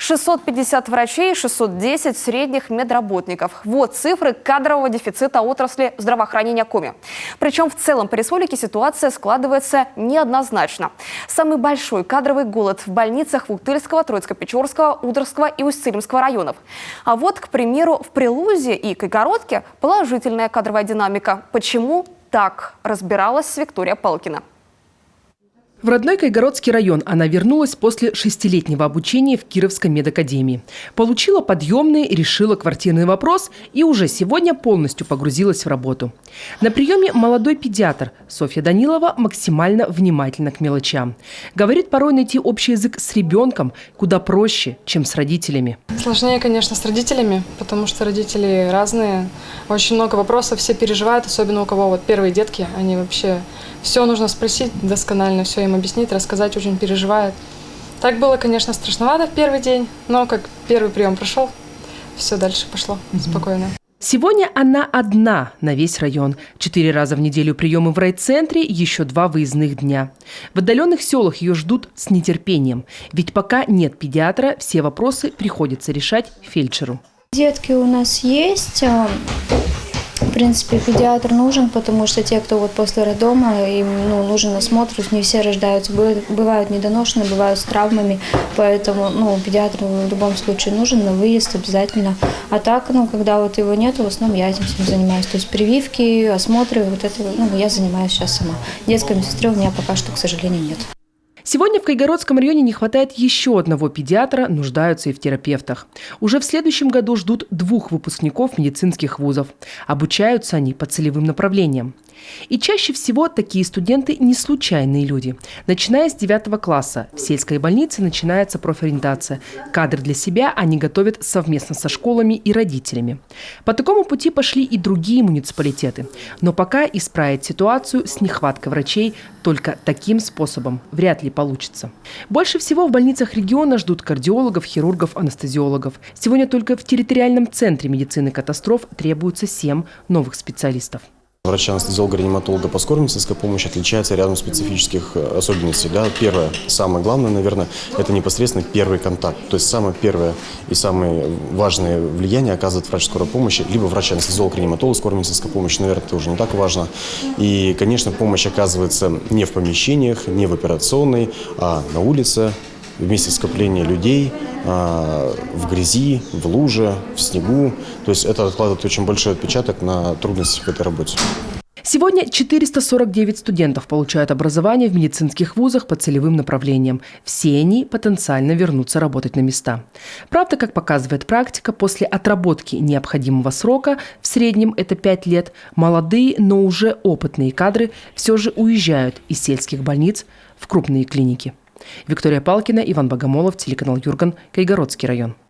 650 врачей, 610 средних медработников. Вот цифры кадрового дефицита отрасли здравоохранения Коми. Причем в целом по республике ситуация складывается неоднозначно. Самый большой кадровый голод в больницах Вуктыльского, Троицко-Печорского, Удырского и Усть-Цилимского районов. А вот, к примеру, в Прилузе и Кайгородке положительная кадровая динамика. Почему так, разбиралась Виктория Палкина. В родной Кайгородский район она вернулась после 6-летнего обучения в Кировской медакадемии. Получила подъемные, решила квартирный вопрос и уже сегодня полностью погрузилась в работу. На приеме молодой педиатр Софья Данилова максимально внимательна к мелочам. Говорит, порой найти общий язык с ребенком куда проще, чем с родителями. Сложнее, конечно, с родителями, потому что родители разные. Очень много вопросов, все переживают, особенно у кого вот первые детки, они вообще все нужно спросить досконально, все им объяснить, рассказать, очень переживают. Так было, конечно, страшновато в первый день, но как первый прием прошел, все дальше пошло спокойно. Сегодня она одна на весь район. 4 раза в неделю приемы в райцентре, еще 2 выездных дня. В отдаленных селах ее ждут с нетерпением. Ведь пока нет педиатра, все вопросы приходится решать фельдшеру. Детки у нас есть. В принципе, педиатр нужен, потому что те, кто вот после роддома, им нужен осмотр, не все рождаются, бывают недоношенные, бывают с травмами, поэтому педиатр в любом случае нужен, на выезд обязательно. А так, когда вот его нет, в основном я этим занимаюсь. То есть прививки, осмотры, вот это я занимаюсь сейчас сама. Детской медсестры у меня пока что, к сожалению, нет. Сегодня в Кайгородском районе не хватает еще одного педиатра, нуждаются и в терапевтах. Уже в следующем году ждут 2 выпускников медицинских вузов. Обучаются они по целевым направлениям. И чаще всего такие студенты не случайные люди. Начиная с 9 класса в сельской больнице начинается профориентация. Кадры для себя они готовят совместно со школами и родителями. По такому пути пошли и другие муниципалитеты. Но пока исправить ситуацию с нехваткой врачей только таким способом вряд ли получится. Больше всего в больницах региона ждут кардиологов, хирургов, анестезиологов. Сегодня только в территориальном центре медицины катастроф требуется 7 новых специалистов. Врача-анестезиолога-реаниматолога по скорой-медицинской помощи отличается рядом специфических особенностей. Первое, самое главное, наверное, это непосредственно первый контакт. То есть самое первое и самое важное влияние оказывает врач скорой помощи, либо врач-анестезиолог-реаниматолог скорой медицинской помощи, наверное, это уже не так важно. И, конечно, помощь оказывается не в помещениях, не в операционной, а на улице, в месте скопления людей, в грязи, в луже, в снегу. То есть это откладывает очень большой отпечаток на трудности в этой работе. Сегодня 449 студентов получают образование в медицинских вузах по целевым направлениям. Все они потенциально вернутся работать на места. Правда, как показывает практика, после отработки необходимого срока, в среднем это 5 лет, молодые, но уже опытные кадры все же уезжают из сельских больниц в крупные клиники. Виктория Палкина, Иван Богомолов, телеканал Юрган, Кайгородский район.